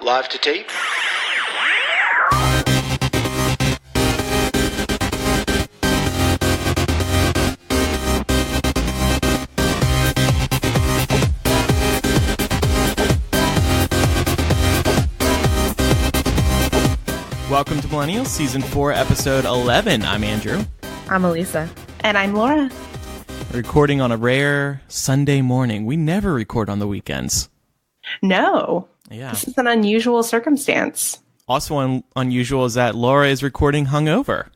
live to tape. Welcome to Millennials, Season 4, Episode 11. I'm Andrew. I'm Elisa. And I'm Laura. Recording on a rare Sunday morning. We never record on the weekends. No. Yeah. This is an unusual circumstance. Also unusual is that Laura is recording hungover.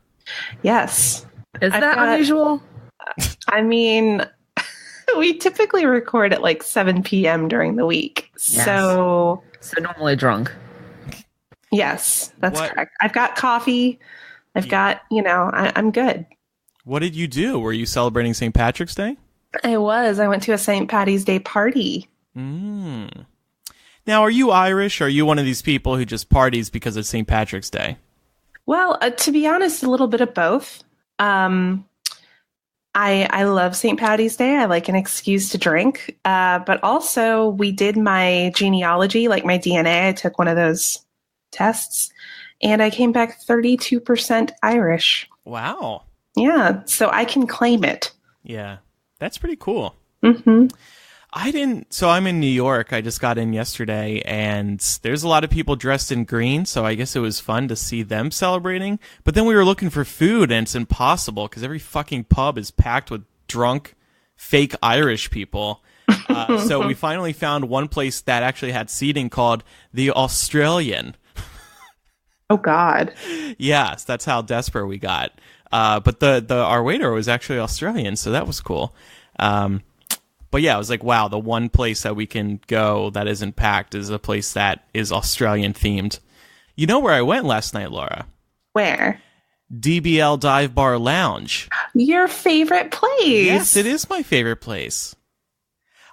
Yes. Is that unusual? I mean, we typically record at like 7 p.m. during the week. Yes. So normally drunk. Yes, that's correct. I've got coffee. I've got, I'm good. What did you do? Were you celebrating St. Patrick's Day? I was. I went to a St. Patty's Day party. Now, are you Irish, or are you one of these people who just parties because it's St. Patrick's Day? Well, to be honest, a little bit of both. I love St. Patty's Day. I like an excuse to drink. But also, we did my genealogy, like my DNA. I took one of those tests, and I came back 32% Irish. Wow. Yeah, so I can claim it. Yeah, that's pretty cool. Mm-hmm. So I'm in New York. I just got in yesterday, and there's a lot of people dressed in green, so I guess it was fun to see them celebrating. But then we were looking for food, and it's impossible, because every fucking pub is packed with drunk, fake Irish people. So we finally found one place that actually had seating called the Australian. Oh, God. Yes, that's how desperate we got. But our waiter was actually Australian, so that was cool. But yeah, I was like, wow, the one place that we can go that isn't packed is a place that is Australian themed. You know where I went last night, Laura? Where? DBL Dive Bar Lounge. Your favorite place. Yes, it is my favorite place.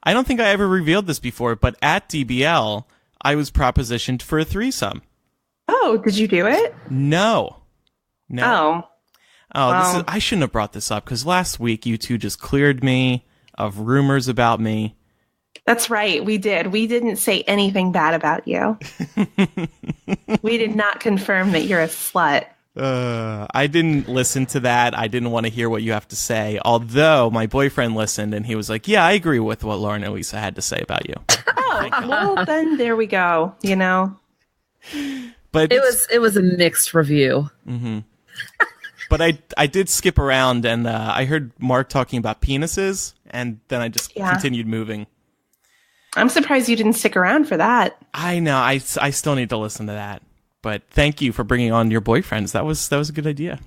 I don't think I ever revealed this before, but at DBL, I was propositioned for a threesome. Oh, did you do it? No. Oh. Well, I shouldn't have brought this up, because last week you two just cleared me of rumors about me. That's right, we did. We didn't say anything bad about you. We did not confirm that you're a slut. I didn't listen to that. I didn't want to hear what you have to say. Although my boyfriend listened, and he was like, yeah, I agree with what Lauren and Elisa had to say about you. Oh, well, then there we go, But it was a mixed review. Mm-hmm. But I did skip around, and I heard Mark talking about penises, and then I just continued moving. I'm surprised you didn't stick around for that. I know. I still need to listen to that. But thank you for bringing on your boyfriends. That was a good idea.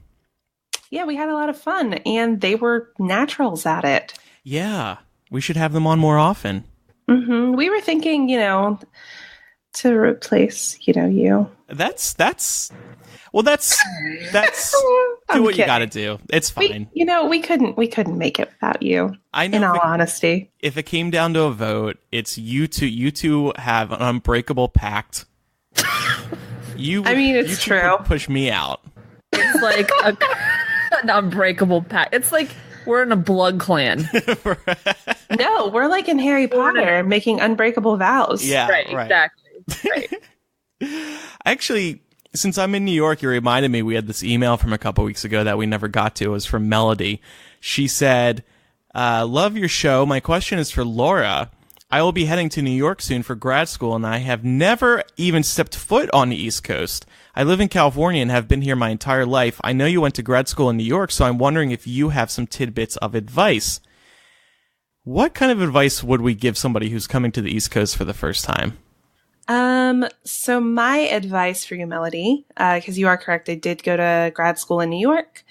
Yeah, we had a lot of fun, and they were naturals at it. Yeah, we should have them on more often. Mm-hmm. We were thinking, to replace, you. That's do what you got to do. It's fine. We couldn't make it without you. I know. In all honesty, if it came down to a vote, it's you two. You two have an unbreakable pact. It's true. Push me out. It's like an unbreakable pact. It's like we're in a blood clan. No, we're like in Harry Potter, making unbreakable vows. Yeah, right. Exactly. Right. Actually, since I'm in New York, you reminded me we had this email from a couple weeks ago that we never got to. It was from Melody. She said, love your show. My question is for Laura. I will be heading to New York soon for grad school, and I have never even stepped foot on the East Coast. I live in California and have been here my entire life. I know you went to grad school in New York, so I'm wondering if you have some tidbits of advice. What kind of advice would we give somebody who's coming to the East Coast for the first time? So my advice for you, Melody, because you are correct, I did go to grad school in New York.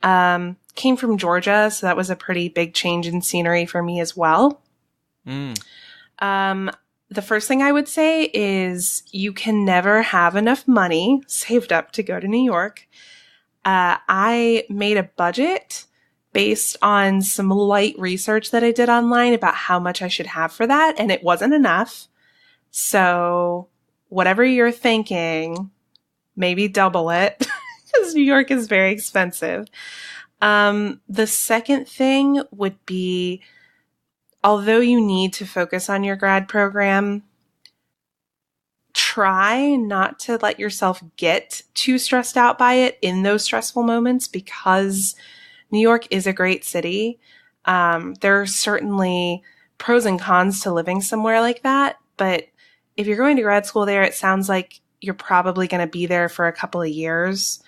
Came from Georgia, so that was a pretty big change in scenery for me as well. The first thing I would say is you can never have enough money saved up to go to New York. I made a budget based on some light research that I did online about how much I should have for that, and it wasn't enough. So whatever you're thinking, maybe double it, because New York is very expensive. The second thing would be, although you need to focus on your grad program, try not to let yourself get too stressed out by it in those stressful moments, because New York is a great city. There are certainly pros and cons to living somewhere like that. But if you're going to grad school there, it sounds like you're probably going to be there for a couple of years.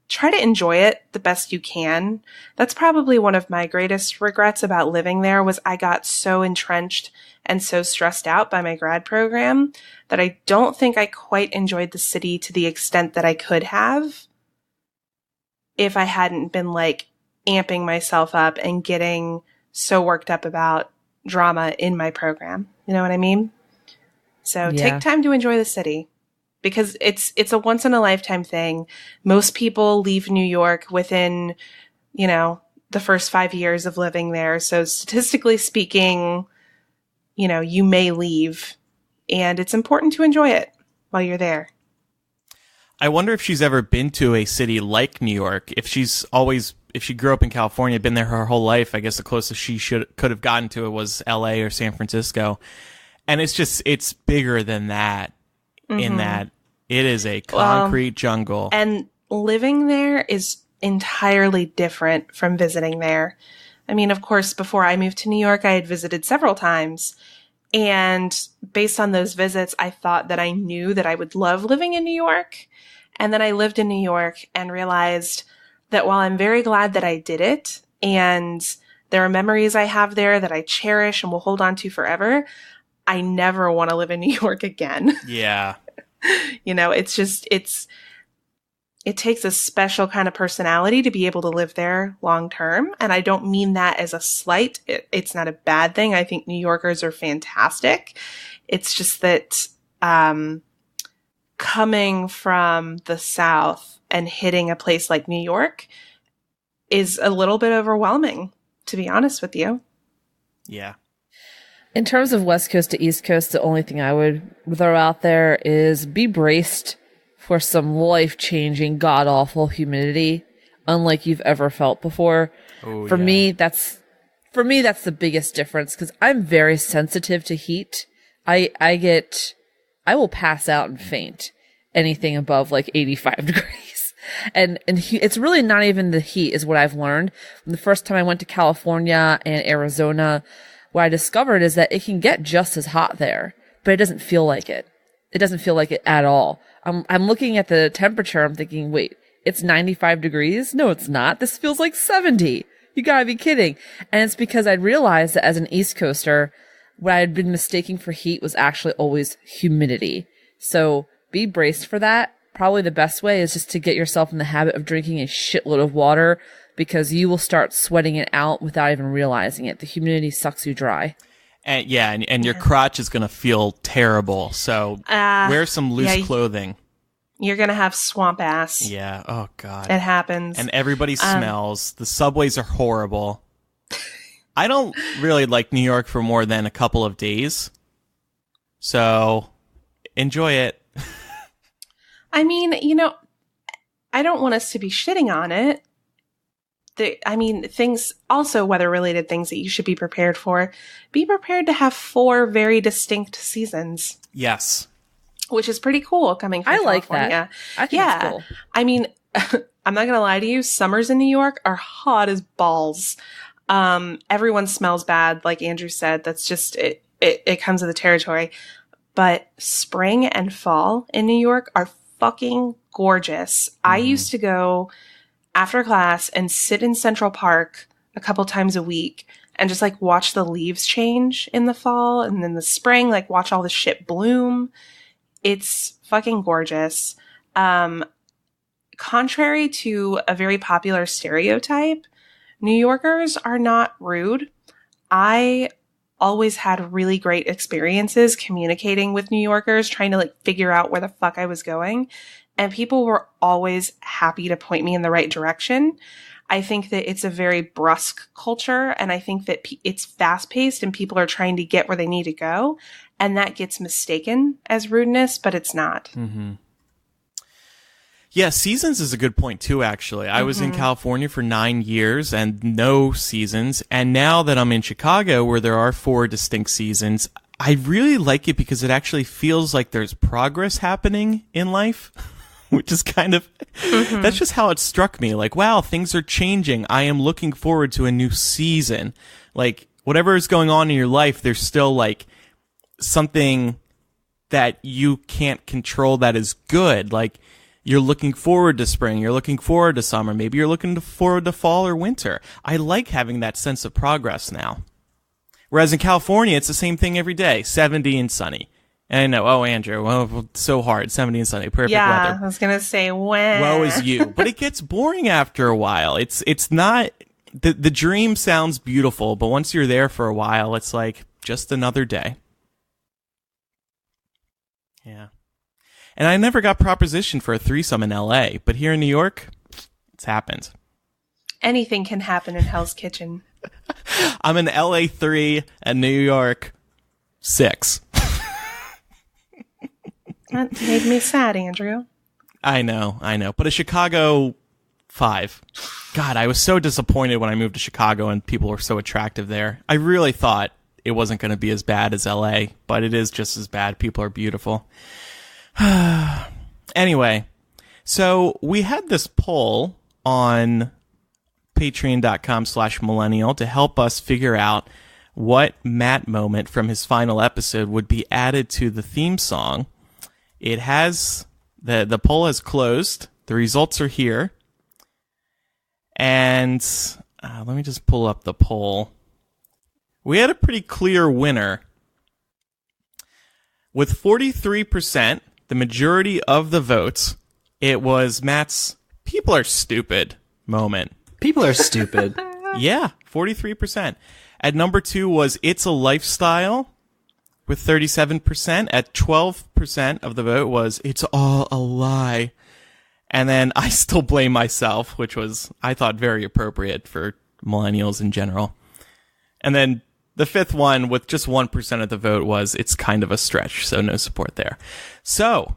Try to enjoy it the best you can. That's probably one of my greatest regrets about living there, was I got so entrenched and so stressed out by my grad program that I don't think I quite enjoyed the city to the extent that I could have if I hadn't been like amping myself up and getting so worked up about drama in my program. You know what I mean? So take time to enjoy the city, because it's a once in a lifetime thing. Most people leave New York within, the first 5 years of living there. So statistically speaking, you may leave, and it's important to enjoy it while you're there. I wonder if she's ever been to a city like New York. If she grew up in California, been there her whole life, I guess the closest she could have gotten to it was LA or San Francisco. And it's bigger than that, in that it is a concrete jungle. And living there is entirely different from visiting there. I mean, of course, before I moved to New York, I had visited several times. And based on those visits, I thought that I knew that I would love living in New York. And then I lived in New York and realized that while I'm very glad that I did it, and there are memories I have there that I cherish and will hold on to forever, I never want to live in New York again. Yeah. It takes a special kind of personality to be able to live there long term. And I don't mean that as a slight. It's not a bad thing. I think New Yorkers are fantastic. It's just that coming from the South and hitting a place like New York is a little bit overwhelming, to be honest with you. Yeah. In terms of West Coast to East Coast, the only thing I would throw out there is be braced for some life-changing, god-awful humidity, unlike you've ever felt before. Oh, For me, that's the biggest difference, because I'm very sensitive to heat. I will pass out and faint anything above like 85 degrees. And it's really not even the heat is what I've learned. The first time I went to California and Arizona, what I discovered is that it can get just as hot there, but it doesn't feel like it. It doesn't feel like it at all. I'm looking at the temperature. I'm thinking, wait, it's 95 degrees? No, it's not. This feels like 70. You gotta be kidding. And it's because I realized that as an East Coaster, what I had been mistaking for heat was actually always humidity. So be braced for that. Probably the best way is just to get yourself in the habit of drinking a shitload of water, because you will start sweating it out without even realizing it. The humidity sucks you dry. And your crotch is going to feel terrible. So wear some loose clothing. You're going to have swamp ass. Yeah. Oh, God. It happens. And everybody smells. The subways are horrible. I don't really like New York for more than a couple of days. So enjoy it. I mean, I don't want us to be shitting on it. Things, also weather-related things that you should be prepared for. Be prepared to have 4 very distinct seasons. Yes. Which is pretty cool coming from California. Like that. I think it's cool. I mean, I'm not going to lie to you. Summers in New York are hot as balls. Everyone smells bad, like Andrew said. That's just, it comes with the territory. But spring and fall in New York are fucking gorgeous. I used to go after class and sit in Central Park a couple times a week and just like watch the leaves change in the fall, and then the spring, like watch all the shit bloom. It's fucking gorgeous. Contrary to a very popular stereotype, New Yorkers are not rude. I always had really great experiences communicating with New Yorkers, trying to like figure out where the fuck I was going. And people were always happy to point me in the right direction. I think that it's a very brusque culture, and I think that it's fast-paced and people are trying to get where they need to go, and that gets mistaken as rudeness, but it's not. Mm-hmm. Yeah, seasons is a good point too, actually. I was in California for 9 years and no seasons, and now that I'm in Chicago, where there are 4 distinct seasons, I really like it because it actually feels like there's progress happening in life, which is kind of, that's just how it struck me. Like, wow, things are changing. I am looking forward to a new season. Like, whatever is going on in your life, there's still like something that you can't control that is good. Like, you're looking forward to spring. You're looking forward to summer. Maybe you're looking forward to fall or winter. I like having that sense of progress now. Whereas in California, it's the same thing every day, 70 and sunny. And I know, oh, Andrew, well, so hard, 70 and sunny, perfect weather. I was going to say, when? Woe is you. But it gets boring after a while. It's not, the dream sounds beautiful, but once you're there for a while, it's like just another day. Yeah. And I never got propositioned for a threesome in LA, but here in New York, it's happened. Anything can happen in Hell's Kitchen. I'm in LA 3 and New York 6. That made me sad, Andrew. I know. But a Chicago 5. God, I was so disappointed when I moved to Chicago and people were so attractive there. I really thought it wasn't going to be as bad as LA, but it is just as bad. People are beautiful. Anyway, so we had this poll on patreon.com/millennial to help us figure out what Matt moment from his final episode would be added to the theme song. It has, the poll has closed. The results are here. And let me just pull up the poll. We had a pretty clear winner. With 43%, the majority of the votes, it was Matt's "people are stupid" moment. People are stupid. Yeah, 43%. At number 2 was "It's a Lifestyle" with 37%. At 12% of the vote was "It's All a Lie." And then "I Still Blame Myself," which was, I thought, very appropriate for millennials in general. And then the 5th one with just 1% of the vote was "It's Kind of a Stretch," so no support there. So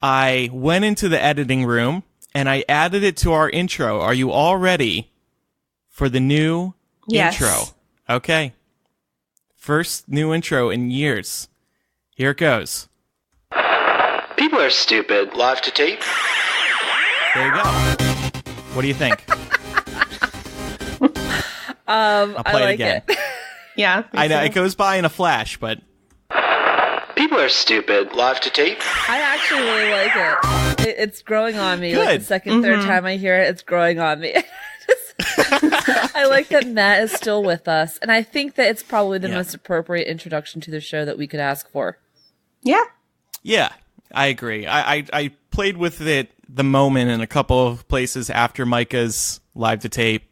I went into the editing room and I added it to our intro. Are you all ready for the new intro? Okay. First new intro in years. Here it goes. People are stupid. Live to tape. There you go. What do you think? I'll play I like it again. it. Yeah. I know it goes by in a flash, but People are stupid. Live to tape. I actually really like it. It's growing on me. Like Good. the second, third time I hear it, it's growing on me. I like that Matt is still with us, and I think that it's probably the most appropriate introduction to the show that we could ask for. Yeah. yeah, I agree. I played with it the moment in a couple of places after Micah's live to tape.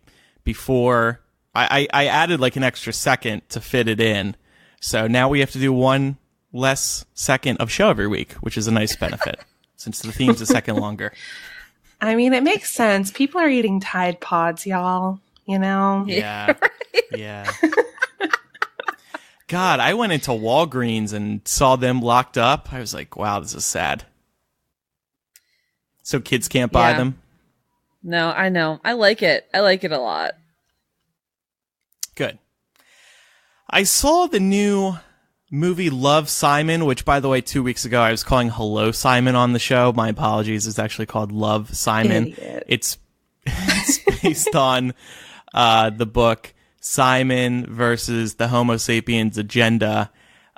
Before I added like an extra second to fit it in, so now we have to do one less second of show every week, which is a nice benefit since the theme's a second longer. I mean, it makes sense. People are eating Tide Pods, y'all. You know? Yeah. Yeah. God, I went into Walgreens and saw them locked up. I was like, wow, this is sad. So kids can't buy them? No, I know. I like it. I like it a lot. Good. I saw the new movie Love, Simon, which, by the way, 2 weeks ago I was calling Hello, Simon on the show. My apologies. It's actually called Love, Simon. Idiot. It's based on the book Simon versus the Homo sapiens agenda.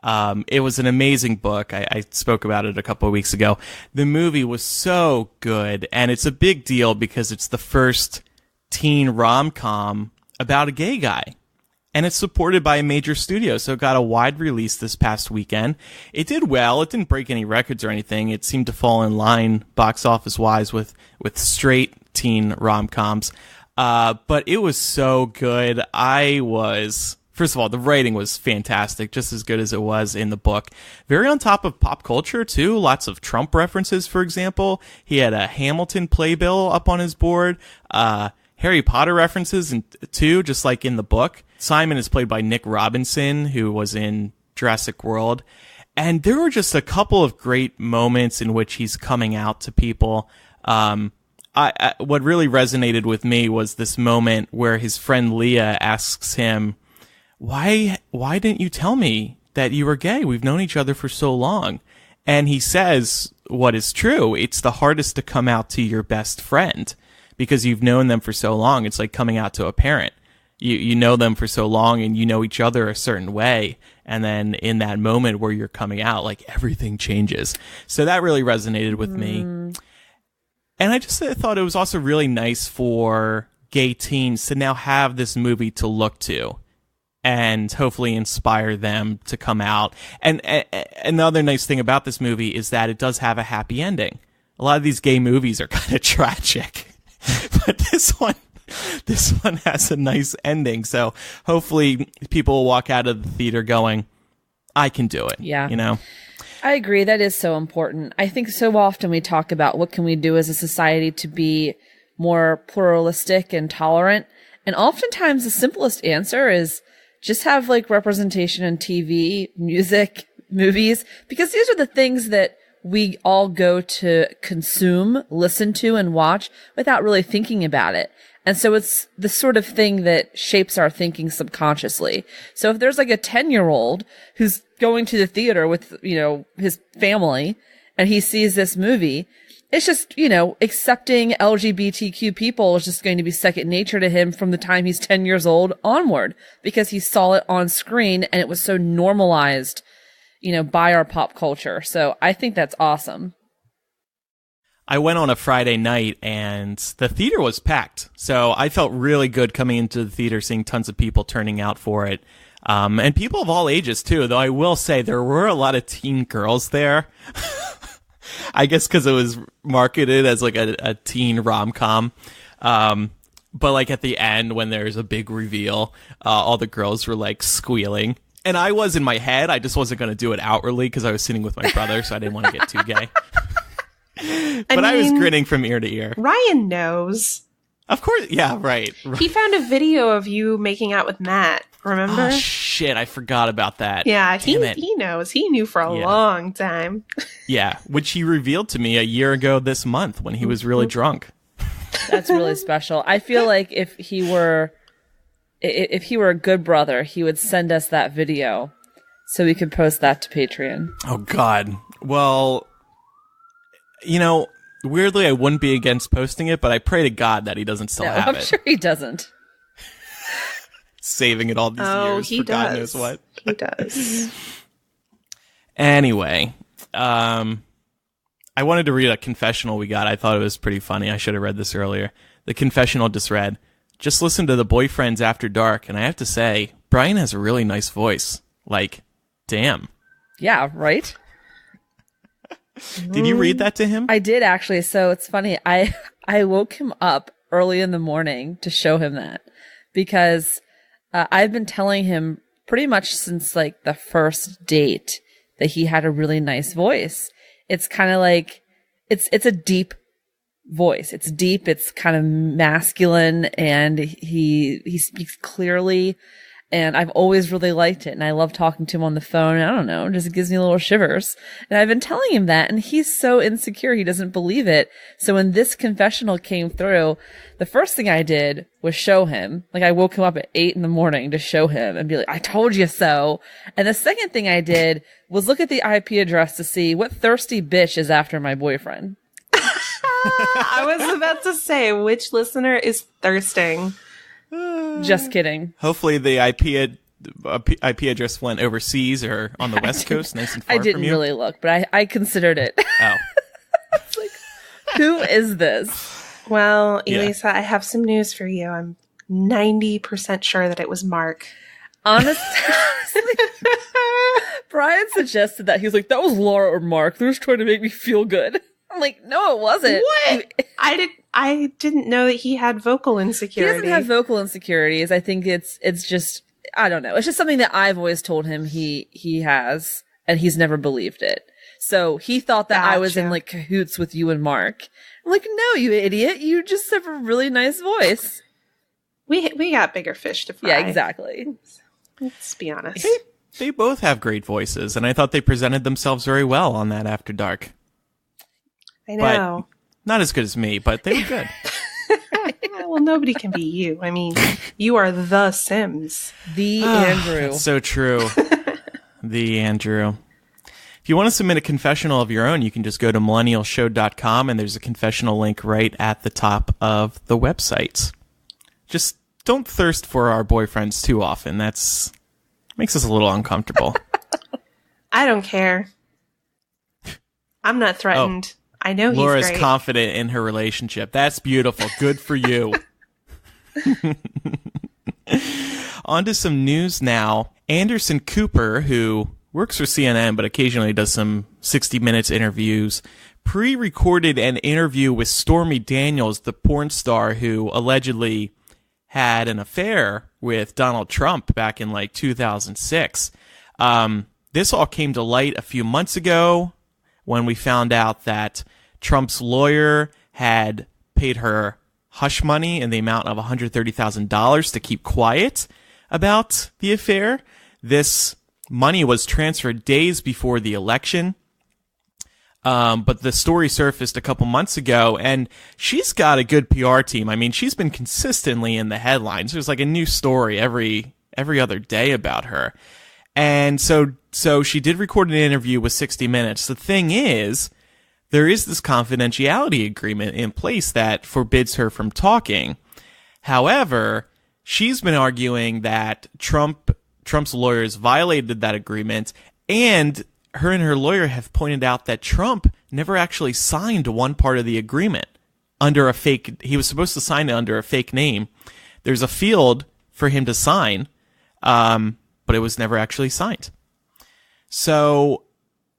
It was an amazing book. I spoke about it a couple of weeks ago. The movie was so good, and it's a big deal because it's the first teen rom-com about a gay guy. And it's supported by a major studio, so it got a wide release this past weekend. It did well. It didn't break any records or anything. It seemed to fall in line box office-wise with straight teen rom-coms. But it was so good. First of all, the writing was fantastic, just as good as it was in the book. Very on top of pop culture, too. Lots of Trump references, for example. He had a Hamilton playbill up on his board. Harry Potter references, too, just like in the book. Simon is played by Nick Robinson, who was in Jurassic World. And there were just a couple of great moments in which he's coming out to people. What really resonated with me was this moment where his friend Leah asks him, why didn't you tell me that you were gay. We've known each other for so long. And he says what is true. It's the hardest to come out to your best friend because you've known them for so long. It's like coming out to a parent. You know them for so long and you know each other a certain way. And then in that moment where you're coming out, like everything changes. So that really resonated with me. And I just thought it was also really nice for gay teens to now have this movie to look to and hopefully inspire them to come out. And another nice thing about this movie is that it does have a happy ending. A lot of these gay movies are kind of tragic, but this one has a nice ending. So hopefully people will walk out of the theater going, I can do it. Yeah. You know? I agree. That is so important. I think so often we talk about what can we do as a society to be more pluralistic and tolerant. And oftentimes the simplest answer is just have like representation in TV, music, movies, because these are the things that we all go to consume, listen to, and watch without really thinking about it. And so it's the sort of thing that shapes our thinking subconsciously. So if there's like a 10-year-old who's going to the theater with, you know, his family and he sees this movie, it's just, you know, accepting LGBTQ people is just going to be second nature to him from the time he's 10 years old onward because he saw it on screen and it was so normalized, you know, by our pop culture. So I think that's awesome. I went on a Friday night and the theater was packed. So I felt really good coming into the theater, seeing tons of people turning out for it. And people of all ages too, though I will say there were a lot of teen girls there. I guess because it was marketed as like a teen rom-com. But like at the end when there's a big reveal, all the girls were like squealing. And I was in my head, I just wasn't going to do it outwardly because I was sitting with my brother, so I didn't want to get too gay. But I was grinning from ear to ear. Ryan knows. Of course. Yeah, right. He found a video of you making out with Matt. Remember? Oh, shit. I forgot about that. Yeah, Damn it. he knows. He knew for a long time. Yeah, which he revealed to me a year ago this month when he was really drunk. That's really special. I feel like if he were a good brother, he would send us that video so we could post that to Patreon. Oh, God. Well, you know, weirdly, I wouldn't be against posting it, but I pray to God that he doesn't still have I'm it. sure he doesn't. Saving it all these years he for does. God knows what. He does. Anyway, I wanted to read a confessional we got. I thought it was pretty funny. I should have read this earlier. The confessional just read, just listen to the Boyfriends After Dark, and I have to say, Brian has a really nice voice. Like, damn. Yeah, right? Did you read that to him? I did actually. So it's funny. I woke him up early in the morning to show him that because I've been telling him pretty much since like the first date that he had a really nice voice. It's kind of like it's a deep voice. It's deep. It's kind of masculine, and he speaks clearly. And I've always really liked it. And I love talking to him on the phone. I don't know, it just gives me little shivers. And I've been telling him that, and he's so insecure. He doesn't believe it. So when this confessional came through, the first thing I did was show him. Like I woke him up at 8 a.m. to show him and be like, I told you so. And the second thing I did was look at the IP address to see what thirsty bitch is after my boyfriend. I was about to say, which listener is thirsting? Just kidding. Hopefully the IP address went overseas or on the West Coast, nice and far I from didn't you. really look, but I considered it. Oh. It's like, who is this? Well, Yeah. Elisa, I have some news for you. I'm 90% sure that it was Mark. Honestly, Brian suggested that. He was like, that was Laura or Mark. They're just trying to make me feel good. I'm like, no, it wasn't. What? I didn't know that he had vocal He insecurity. doesn't have vocal insecurities. I think it's just, I don't know. It's just something that I've always told him he has, and he's never believed it. So he thought that I was in Gotcha. like cahoots with you and Mark. I'm like, no, you idiot. You just have a really nice voice. We got bigger fish to fry. Yeah, exactly. Let's be honest. They both have great voices, and I thought they presented themselves very well on that After Dark. I know. Not as good as me, but they were good. Well, nobody can be you. I mean, you are the Sims. The Andrew. That's so true. The Andrew. If you want to submit a confessional of your own, you can just go to millennialshow.com and there's a confessional link right at the top of the website. Just don't thirst for our boyfriends too often. That's makes us a little uncomfortable. I don't care. I'm not threatened. I know he's Laura's great. confident in her relationship. That's beautiful. Good for you. On to some news now. Anderson Cooper, who works for CNN but occasionally does some 60 Minutes interviews, pre-recorded an interview with Stormy Daniels, the porn star who allegedly had an affair with Donald Trump back in like 2006. This all came to light a few months ago when we found out that Trump's lawyer had paid her hush money in the amount of $130,000 to keep quiet about the affair. This money was transferred days before the election. But the story surfaced a couple months ago, and she's got a good PR team. I mean, she's been consistently in the headlines. There's like a new story every other day about her. And so she did record an interview with 60 Minutes. The thing is, there is this confidentiality agreement in place that forbids her from talking. However, she's been arguing that Trump's lawyers violated that agreement, and her and her lawyer have pointed out that Trump never actually signed one part of the agreement under a fake. He was supposed to sign it under a fake name. There's a field for him to sign, but it was never actually signed. So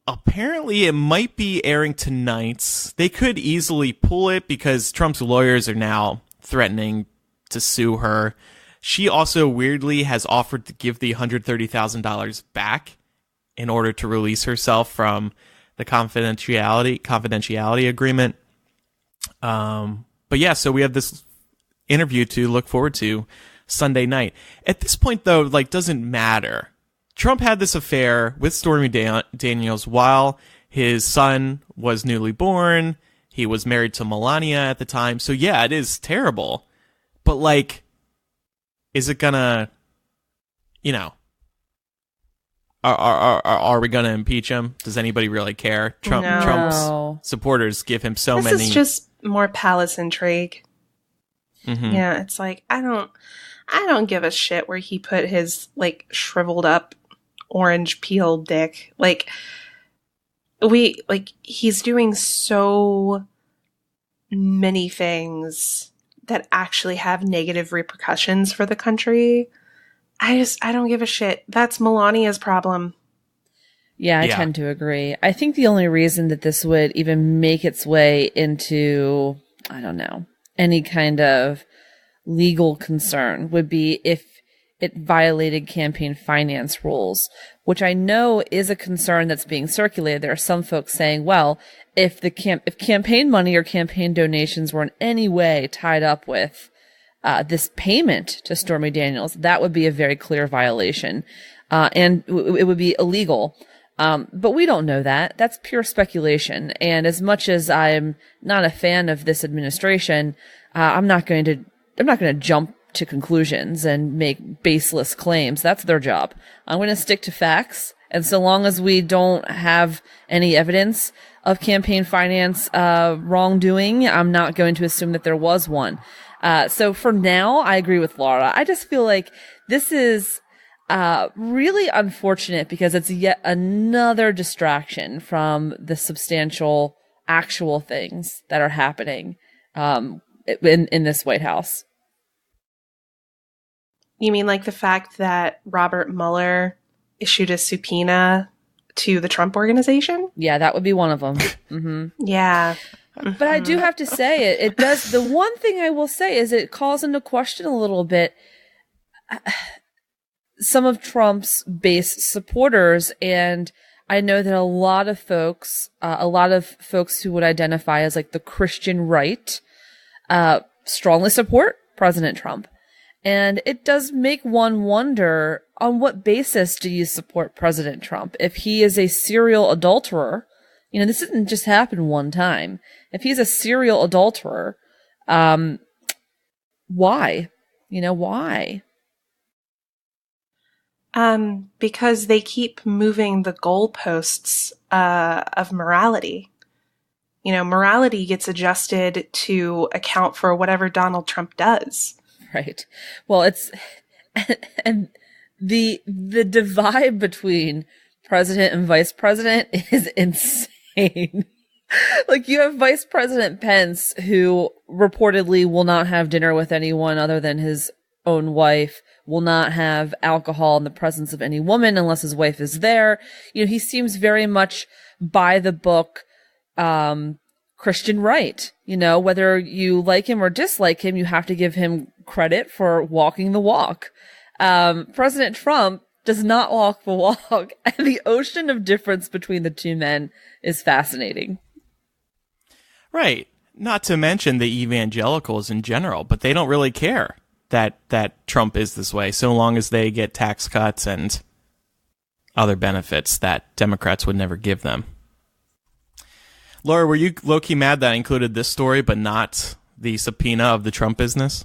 apparently it might be airing tonight. They could easily pull it because Trump's lawyers are now threatening to sue her. She also weirdly has offered to give the $130,000 back in order to release herself from the confidentiality agreement. But yeah, so we have this interview to look forward to Sunday night. At this point, though, like, doesn't matter. Trump had this affair with Stormy Daniels while his son was newly born. He was married to Melania at the time. So yeah, it is terrible. But like, is it gonna, you know, are we gonna impeach him? Does anybody really care? No. Trump's supporters give him so many. This is just more palace intrigue. Mm-hmm. Yeah, it's like I don't give a shit where he put his like shriveled up orange peel dick. Like he's doing so many things that actually have negative repercussions for the country. I don't give a shit. That's Melania's problem. Yeah, I tend to agree. I think the only reason that this would even make its way into, I don't know, any kind of legal concern would be if it violated campaign finance rules, which I know is a concern that's being circulated. There are some folks saying, well, if campaign money or campaign donations were in any way tied up with this payment to Stormy Daniels, that would be a very clear violation, and it would be illegal. But we don't know that. That's pure speculation. And as much as I'm not a fan of this administration, I'm not going to jump to conclusions and make baseless claims. That's their job. I'm going to stick to facts. And so long as we don't have any evidence of campaign finance wrongdoing, I'm not going to assume that there was one. So for now, I agree with Laura. I just feel like this is really unfortunate because it's yet another distraction from the substantial actual things that are happening in this White House. You mean like the fact that Robert Mueller issued a subpoena to the Trump organization? Yeah, that would be one of them. Mm-hmm. Yeah. But I do have to say it does. The one thing I will say is it calls into question a little bit some of Trump's base supporters. And I know that a lot of folks who would identify as like the Christian right, strongly support President Trump. And it does make one wonder, on what basis do you support President Trump? If he is a serial adulterer, you know, this didn't just happen one time. If he's a serial adulterer, why? You know, why? Because they keep moving the goalposts of morality. You know, morality gets adjusted to account for whatever Donald Trump does. Right. Well, it's and the divide between president and vice president is insane. Like, you have Vice President Pence, who reportedly will not have dinner with anyone other than his own wife, will not have alcohol in the presence of any woman unless his wife is there. You know, he seems very much by the book, Christian right. You know, whether you like him or dislike him, you have to give him credit for walking the walk. President Trump does not walk the walk, and the ocean of difference between the two men is fascinating. Right. Not to mention the evangelicals in general, but they don't really care that Trump is this way, so long as they get tax cuts and other benefits that Democrats would never give them. Laura, were you low-key mad that I included this story, but not the subpoena of the Trump business?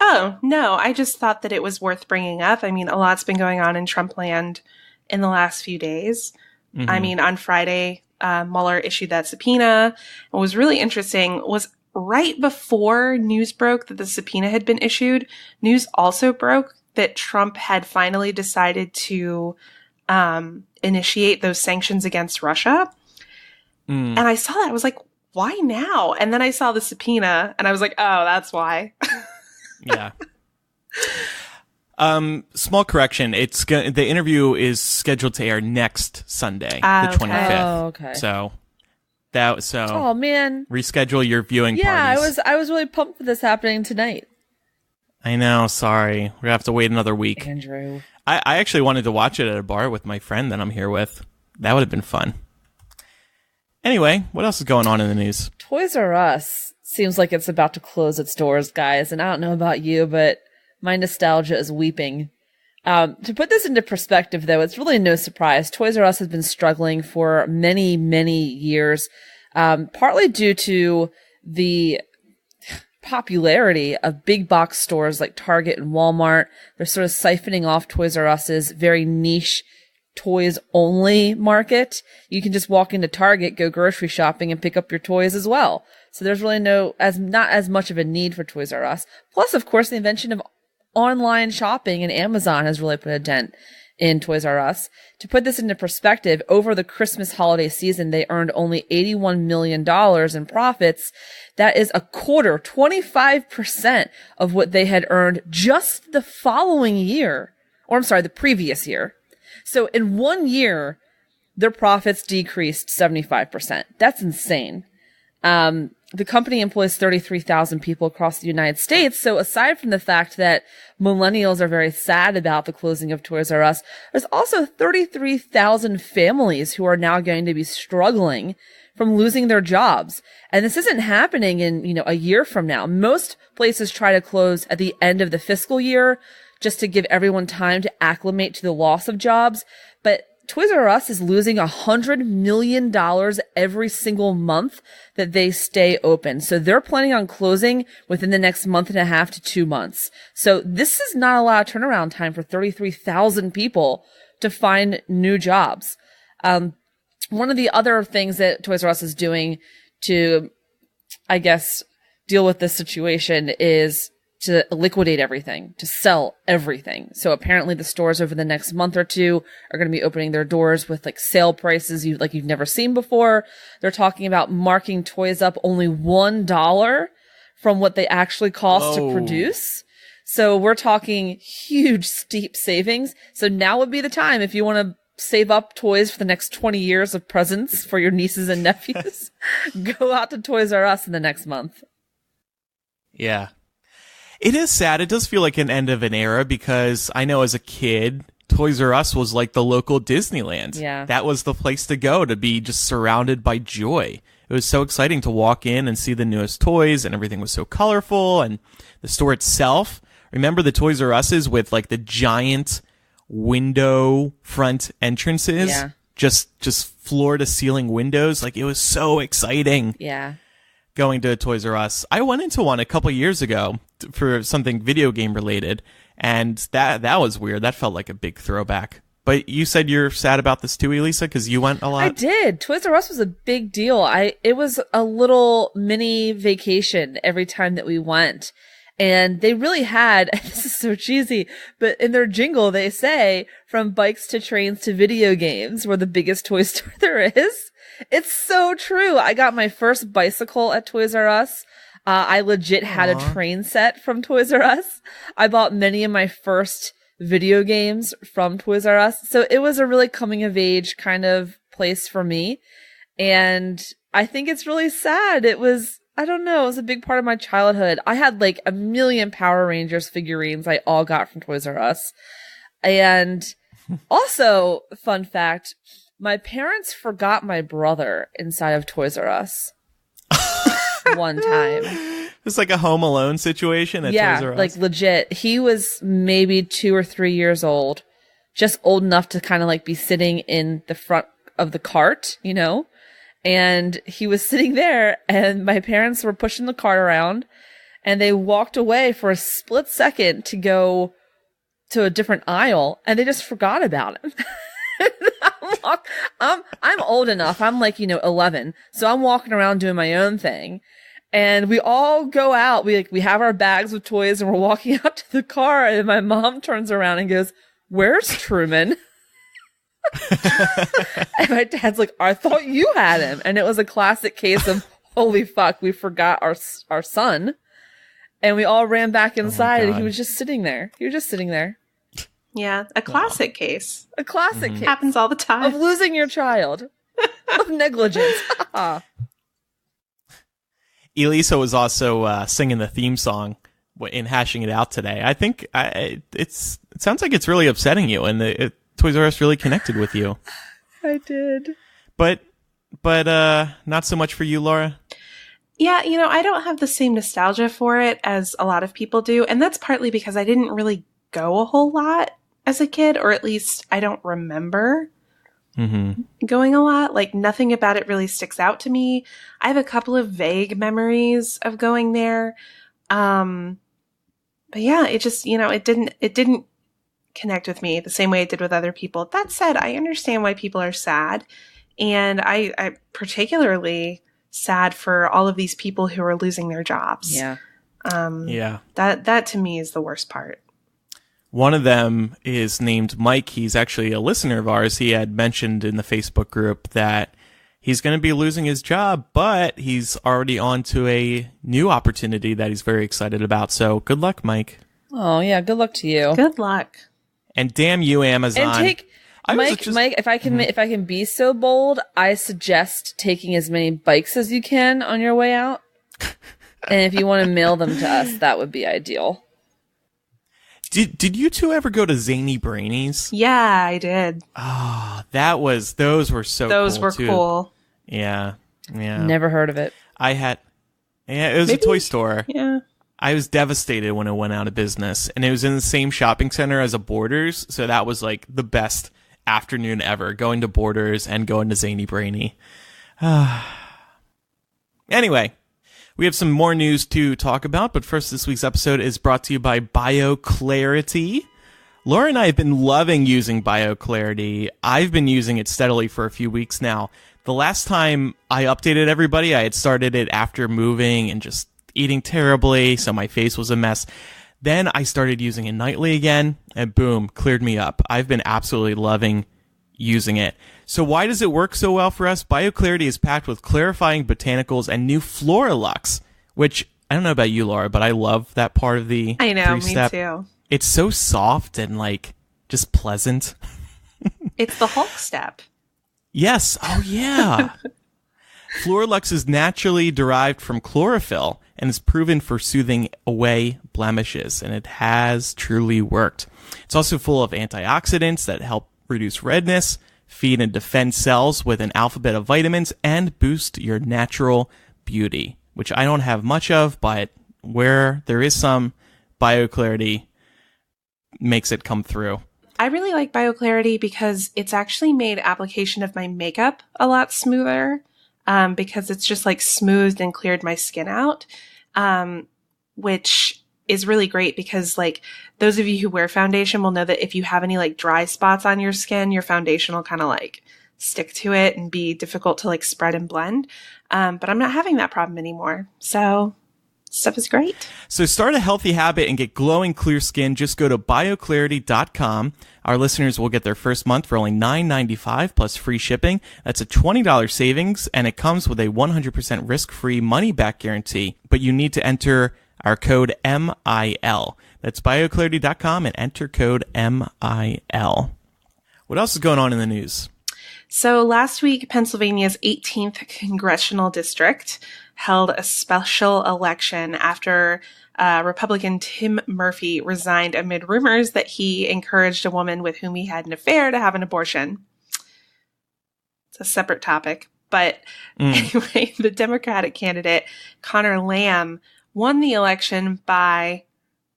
Oh, no, I just thought that it was worth bringing up. I mean, a lot's been going on in Trump land in the last few days. Mm-hmm. I mean, on Friday, Mueller issued that subpoena. What was really interesting was right before news broke that the subpoena had been issued, news also broke that Trump had finally decided to initiate those sanctions against Russia. And I saw that. I was like, why now? And then I saw the subpoena and I was like, oh, that's why. Yeah. Small correction. The interview is scheduled to air next Sunday, the 25th. Oh, okay. So oh man, reschedule your viewing parties. I was really pumped for this happening tonight. I know. Sorry, we have to wait another week. Andrew, I actually wanted to watch it at a bar with my friend that I'm here with. That would have been fun. Anyway, what else is going on in the news? Toys R Us seems like it's about to close its doors, guys. And I don't know about you, but my nostalgia is weeping. To put this into perspective, though, it's really no surprise. Toys R Us has been struggling for many, many years, partly due to the popularity of big box stores like Target and Walmart. They're sort of siphoning off Toys R Us's very niche toys only market. You can just walk into Target, go grocery shopping, and pick up your toys as well. So there's really not as much of a need for Toys R Us. Plus, of course, the invention of online shopping and Amazon has really put a dent in Toys R Us. To put this into perspective, over the Christmas holiday season, they earned only $81 million in profits. That is a quarter, 25% of what they had earned just the following year. Or I'm sorry, the previous year. So in 1 year, their profits decreased 75%. That's insane. The company employs 33,000 people across the United States. So aside from the fact that millennials are very sad about the closing of Toys R Us, there's also 33,000 families who are now going to be struggling from losing their jobs. And this isn't happening in, a year from now. Most places try to close at the end of the fiscal year just to give everyone time to acclimate to the loss of jobs. But Toys R Us is losing $100 million every single month that they stay open. So they're planning on closing within the next month and a half to 2 months. So this is not a lot of turnaround time for 33,000 people to find new jobs. One of the other things that Toys R Us is doing to, I guess, deal with this situation is to liquidate everything, to sell everything. So apparently the stores over the next month or two are going to be opening their doors with like sale prices you've never seen before. They're talking about marking toys up only $1 from what they actually cost to produce. So we're talking huge, steep savings. So now would be the time if you want to save up toys for the next 20 years of presents for your nieces and nephews. Go out to Toys R Us in the next month. Yeah. It is sad. It does feel like an end of an era because I know as a kid, Toys R Us was like the local Disneyland. Yeah. That was the place to go to be just surrounded by joy. It was so exciting to walk in and see the newest toys and everything was so colorful and the store itself. Remember the Toys R Us's with like the giant window front entrances? Yeah. Just floor to ceiling windows. Like it was so exciting. Yeah. going to Toys R Us. I went into one a couple years ago for something video game related, and that was weird. That felt like a big throwback. But you said you're sad about this too, Elisa, because you went a lot? I did. Toys R Us was a big deal. It was a little mini vacation every time that we went. And they really had, this is so cheesy, but in their jingle, they say, from bikes to trains to video games, we're the biggest toy store there is. It's so true. I got my first bicycle at Toys R Us. I legit had a train set from Toys R Us. I bought many of my first video games from Toys R Us. So it was a really coming of age kind of place for me. And I think it's really sad. I don't know. It was a big part of my childhood. I had like a million Power Rangers figurines I all got from Toys R Us. And also, fun fact, my parents forgot my brother inside of Toys R Us one time. It's like a Home Alone situation at Toys R Us? Like legit. He was maybe 2 or 3 years old, just old enough to kind of like be sitting in the front of the cart, you know? And he was sitting there, and my parents were pushing the cart around, and they walked away for a split second to go to a different aisle, and they just forgot about him. I'm old enough. I'm like, 11. So I'm walking around doing my own thing. And we all go out. We have our bags with toys, and we're walking out to the car, and my mom turns around and goes, "Where's Truman?" And my dad's like, "I thought you had him." And it was a classic case of, holy fuck, we forgot our son. And we all ran back inside, and he was just sitting there. Yeah, a classic case. A classic case. Happens all the time. Of losing your child. Of negligence. Elisa was also singing the theme song in hashing it out today. I think it sounds like it's really upsetting you, and Toys R Us really connected with you. I did. But not so much for you, Laura? Yeah, I don't have the same nostalgia for it as a lot of people do. And that's partly because I didn't really go a whole lot as a kid, or at least I don't remember going a lot. Like, nothing about it really sticks out to me. I have a couple of vague memories of going there. But yeah, it just, it didn't connect with me the same way it did with other people. That said, I understand why people are sad. And I particularly sad for all of these people who are losing their jobs. Yeah. That to me is the worst part. One of them is named Mike. He's actually a listener of ours. He had mentioned in the Facebook group that he's going to be losing his job, but he's already on to a new opportunity that he's very excited about. So good luck, Mike. Oh, yeah. Good luck to you. Good luck. And damn you, Amazon. And take Mike, if I can be so bold, I suggest taking as many bikes as you can on your way out. And if you want to mail them to us, that would be ideal. Did you two ever go to Zany Brainies? Yeah, I did. Oh, those were so those cool. Were too. cool. Yeah. Never heard of it. It was a toy store. Yeah. I was devastated when it went out of business, and it was in the same shopping center as a Borders, so that was like the best afternoon ever, going to Borders and going to Zany Brainy. Anyway, we have some more news to talk about, but first, this week's episode is brought to you by BioClarity. Laura and I have been loving using BioClarity. I've been using it steadily for a few weeks now. The last time I updated everybody, I had started it after moving and just eating terribly, so my face was a mess. Then I started using it nightly again, and boom, cleared me up. I've been absolutely loving using it. So why does it work so well for us? BioClarity is packed with clarifying botanicals and new Floralux, which, I don't know about you, Laura, but I love that part of the I know, three-step. Me too. It's so soft and, like, just pleasant. It's the Hulk step. Yes. Oh, yeah. Floralux is naturally derived from chlorophyll and is proven for soothing away blemishes, and it has truly worked. It's also full of antioxidants that help reduce redness, feed and defend cells with an alphabet of vitamins, and boost your natural beauty, which I don't have much of, but where there is some, BioClarity makes it come through. I really like BioClarity because it's actually made application of my makeup a lot smoother. because it's just like smoothed and cleared my skin out, which is really great because like those of you who wear foundation will know that if you have any like dry spots on your skin, your foundation will kind of like stick to it and be difficult to like spread and blend. But I'm not having that problem anymore. So stuff is great. So start a healthy habit and get glowing clear skin. Just go to bioclarity.com. Our listeners will get their first month for only $9.95 plus free shipping. That's a $20 savings, and it comes with a 100% risk-free money-back guarantee. But you need to enter our code MIL. That's bioclarity.com and enter code MIL. What else is going on in the news? So last week, Pennsylvania's 18th congressional district held a special election after Republican Tim Murphy resigned amid rumors that he encouraged a woman with whom he had an affair to have an abortion. It's a separate topic. But anyway, the Democratic candidate, Connor Lamb, won the election by,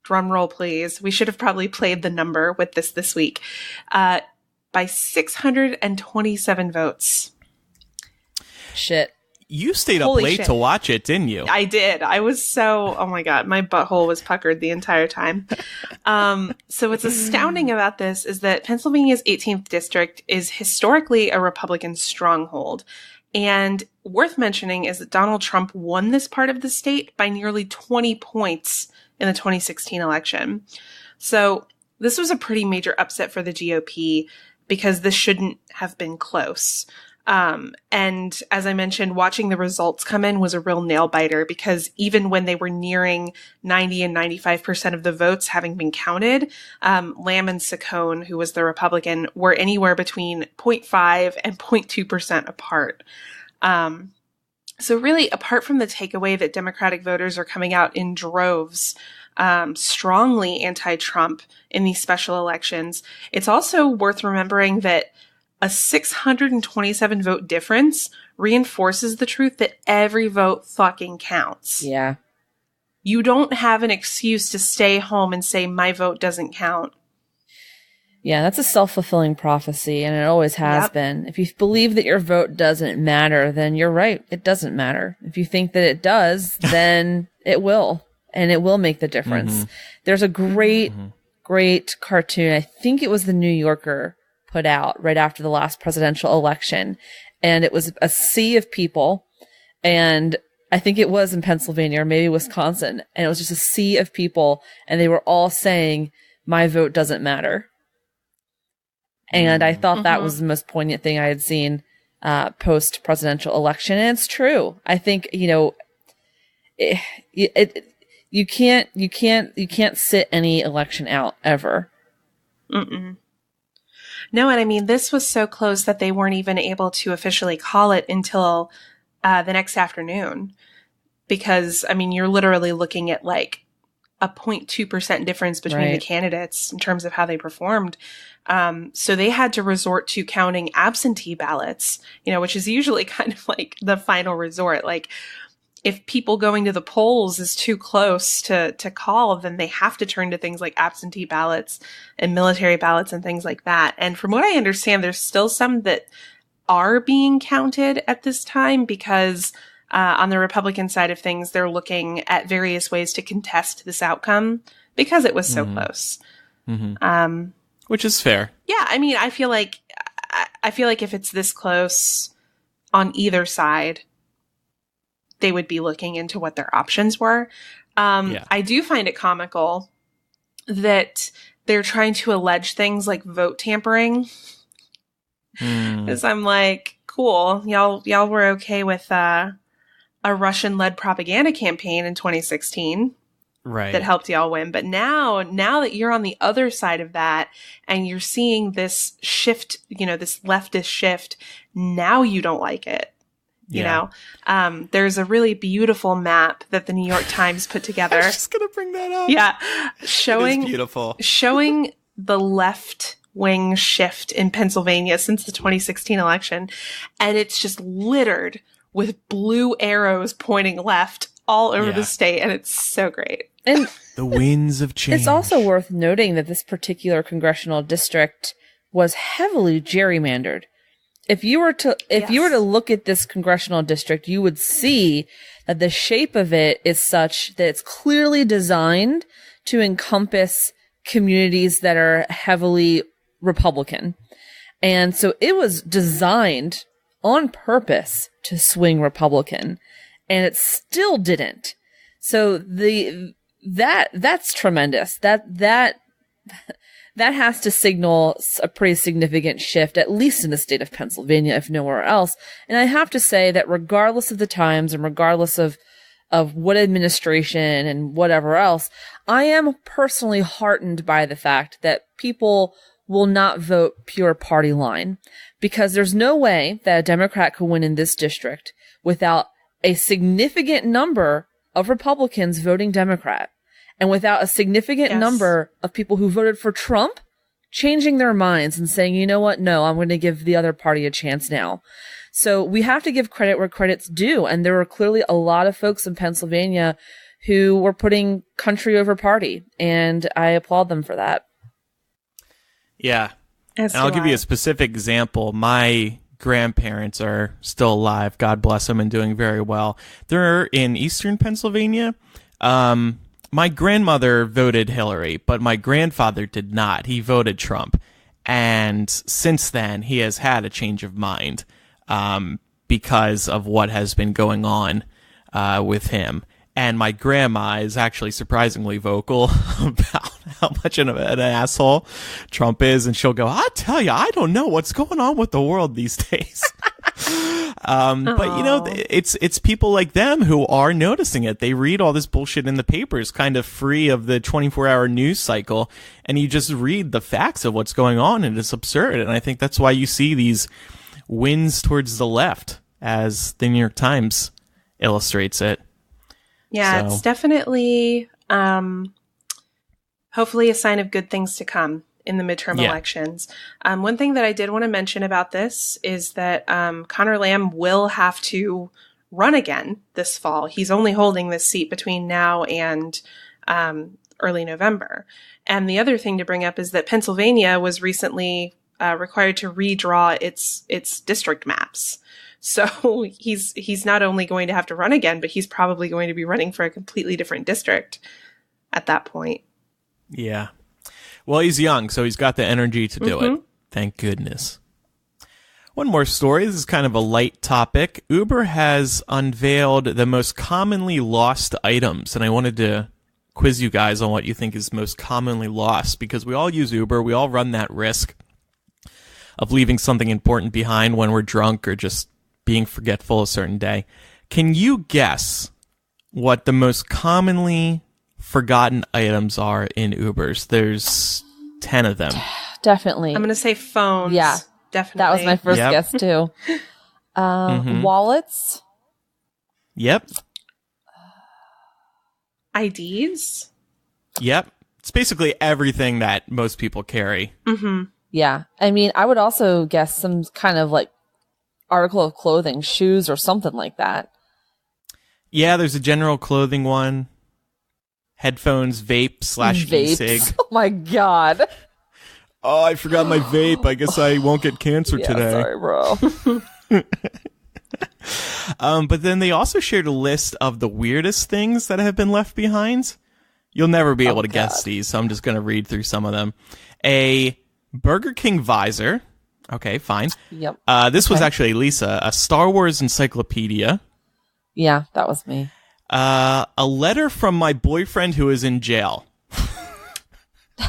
drum roll please, we should have probably played the number with this week, by 627 votes. Shit. You stayed up Holy late shit. to watch it, didn't you? I did. I was so, oh my God, my butthole was puckered the entire time. So what's astounding about this is that Pennsylvania's 18th district is historically a Republican stronghold. And worth mentioning is that Donald Trump won this part of the state by nearly 20 points in the 2016 election. So this was a pretty major upset for the GOP because this shouldn't have been close. And as I mentioned, watching the results come in was a real nail biter because even when they were nearing 90 and 95% of the votes having been counted, Lamb and Saccone, who was the Republican, were anywhere between 0.5 and 0.2% apart. So really, apart from the takeaway that Democratic voters are coming out in droves, strongly anti-Trump in these special elections, it's also worth remembering that a 627 vote difference reinforces the truth that every vote fucking counts. Yeah. You don't have an excuse to stay home and say, my vote doesn't count. Yeah, that's a self-fulfilling prophecy, and it always has been. If you believe that your vote doesn't matter, then you're right. It doesn't matter. If you think that it does, then it will, and it will make the difference. There's a great cartoon. I think it was the New Yorker put out right after the last presidential election. And it was a sea of people. And I think it was in Pennsylvania or maybe Wisconsin. And it was just a sea of people. And they were all saying, my vote doesn't matter. And I thought that was the most poignant thing I had seen post presidential election. And it's true. I think, you can't sit any election out ever. No, and I mean, this was so close that they weren't even able to officially call it until the next afternoon. Because, I mean, you're literally looking at like a 0.2% difference between the candidates in terms of how they performed. So they had to resort to counting absentee ballots, which is usually kind of like the final resort. Like, if people going to the polls is too close to call, then they have to turn to things like absentee ballots and military ballots and things like that. And from what I understand, there's still some that are being counted at this time because on the Republican side of things, they're looking at various ways to contest this outcome because it was so close. Which is fair. Yeah, I mean, I feel like if it's this close on either side, they would be looking into what their options were. I do find it comical that they're trying to allege things like vote tampering. Because I'm like, cool, y'all were okay with a Russian-led propaganda campaign in 2016. Right. That helped y'all win. But now that you're on the other side of that and you're seeing this shift, this leftist shift, now you don't like it. There's a really beautiful map that the New York Times put together. I was just going to bring that up. Yeah. Showing the left wing shift in Pennsylvania since the 2016 election. And it's just littered with blue arrows pointing left all over the state. And it's so great. And the winds of change. It's also worth noting that this particular congressional district was heavily gerrymandered. If you were to look at this congressional district, you would see that the shape of it is such that it's clearly designed to encompass communities that are heavily Republican. And so it was designed on purpose to swing Republican, and it still didn't. So that's tremendous. That has to signal a pretty significant shift, at least in the state of Pennsylvania, if nowhere else. And I have to say that regardless of the times and regardless of what administration and whatever else, I am personally heartened by the fact that people will not vote pure party line, because there's no way that a Democrat could win in this district without a significant number of Republicans voting Democrat, and without a significant number of people who voted for Trump changing their minds and saying, you know what, no, I'm going to give the other party a chance now. So we have to give credit where credit's due. And there were clearly a lot of folks in Pennsylvania who were putting country over party, and I applaud them for that. Yeah. And I'll give you a specific example. My grandparents are still alive, God bless them, and doing very well. They're in eastern Pennsylvania. My grandmother voted Hillary, but my grandfather did not. He voted Trump. And since then, he has had a change of mind because of what has been going on with him. And my grandma is actually surprisingly vocal about how much an asshole Trump is. And she'll go, I tell you, I don't know what's going on with the world these days. But, you know, it's people like them who are noticing it. They read all this bullshit in the papers, kind of free of the 24-hour news cycle. And you just read the facts of what's going on, and it's absurd. And I think that's why you see these wins towards the left, as the New York Times illustrates it. Yeah, it's definitely, hopefully a sign of good things to come in the midterm elections. One thing that I did want to mention about this is that Connor Lamb will have to run again this fall. He's only holding this seat between now and early November. And the other thing to bring up is that Pennsylvania was recently required to redraw its district maps. So he's not only going to have to run again, but he's probably going to be running for a completely different district at that point. Yeah. Well, he's young, so he's got the energy to do it. Thank goodness. One more story. This is kind of a light topic. Uber has unveiled the most commonly lost items, and I wanted to quiz you guys on what you think is most commonly lost, because we all use Uber. We all run that risk of leaving something important behind when we're drunk or just being forgetful a certain day. Can you guess what the most commonly forgotten items are in Ubers? There's 10 of them. Definitely. I'm going to say phones. Yeah. Definitely. That was my first guess, too. Wallets. Yep. IDs. Yep. It's basically everything that most people carry. Yeah. I mean, I would also guess some kind of like article of clothing, shoes or something like that. Yeah, there's a general clothing one. Headphones, vape / e-cig. Oh my God. Oh, I forgot my vape. I guess I won't get cancer today. Sorry, bro. But then they also shared a list of the weirdest things that have been left behind. You'll never be able to guess these, so I'm just going to read through some of them. A Burger King visor. Okay, fine. Yep. This was actually Lisa. A Star Wars encyclopedia. Yeah, that was me. A letter from my boyfriend who is in jail.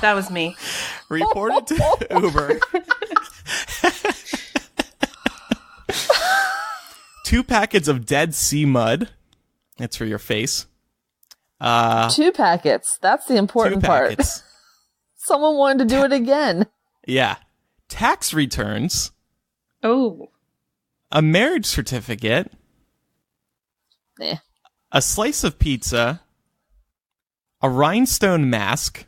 That was me. Reported to Uber. 2 packets of Dead Sea mud. That's for your face. 2 packets. That's the important part. Someone wanted to do it again. Yeah. Tax returns. Oh. A marriage certificate. A slice of pizza. A rhinestone mask.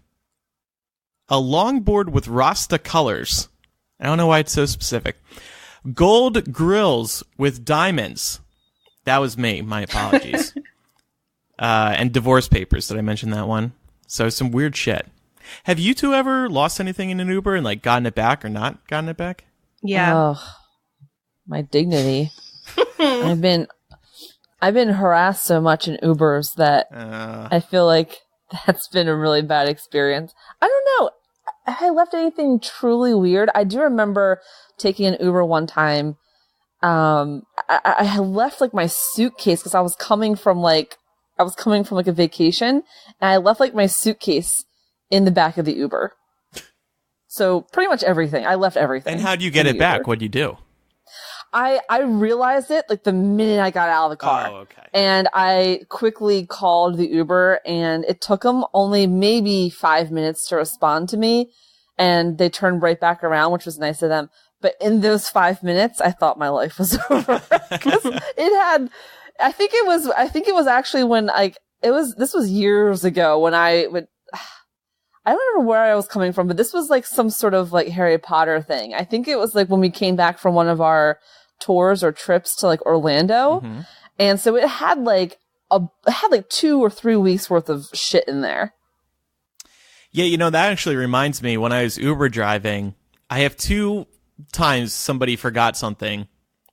A longboard with Rasta colors. I don't know why it's so specific. Gold grills with diamonds. That was me. My apologies. And divorce papers. Did I mention that one? So some weird shit. Have you two ever lost anything in an Uber and like gotten it back or not gotten it back? Yeah. my dignity. I've been harassed so much in Ubers that I feel like that's been a really bad experience. I don't know. Have I left anything truly weird? I do remember taking an Uber one time. I had left like my suitcase because I was coming from like a vacation, and I left like my suitcase in the back of the Uber. So pretty much everything. I left everything. And how do you get it back? What'd you do? I realized it like the minute I got out of the car. Oh, okay. And I quickly called the Uber, and it took them only maybe 5 minutes to respond to me. And they turned right back around, which was nice of them. But in those 5 minutes, I thought my life was over. Because I think it was actually when this was years ago when I don't remember where I was coming from, but this was like some sort of like Harry Potter thing. I think it was like when we came back from one of our tours or trips to like Orlando. Mm-hmm. And so it had like 2 or 3 weeks worth of shit in there. Yeah, that actually reminds me, when I was Uber driving, I have 2 times somebody forgot something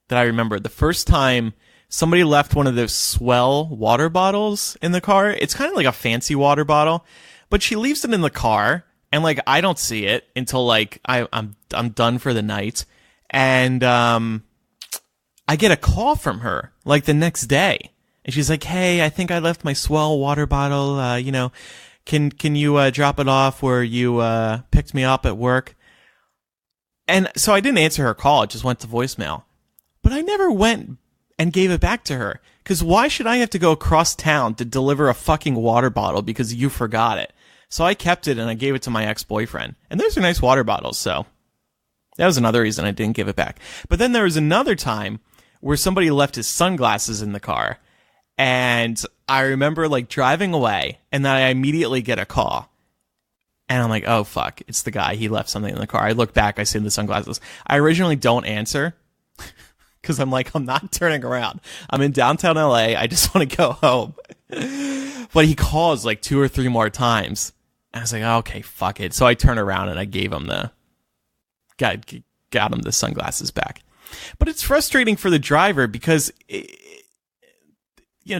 that I remember. The first time, somebody left one of those Swell water bottles in the car. It's kind of like a fancy water bottle, but she leaves it in the car, and like I don't see it until like I'm done for the night, and I get a call from her like the next day, and she's like, "Hey, I think I left my Swell water bottle. Can you drop it off where you picked me up at work?" And so I didn't answer her call. It just went to voicemail. But I never went and gave it back to her. Because why should I have to go across town to deliver a fucking water bottle because you forgot it? So I kept it and I gave it to my ex-boyfriend. And those are nice water bottles, so that was another reason I didn't give it back. But then there was another time where somebody left his sunglasses in the car. And I remember like driving away, and then I immediately get a call. And I'm like, oh, fuck, it's the guy. He left something in the car. I look back, I see the sunglasses. I originally don't answer because I'm like, I'm not turning around. I'm in downtown LA. I just want to go home. But he calls like 2 or 3 more times. And I was like, oh, okay, fuck it. So I turn around and I gave him got him the sunglasses back. But it's frustrating for the driver because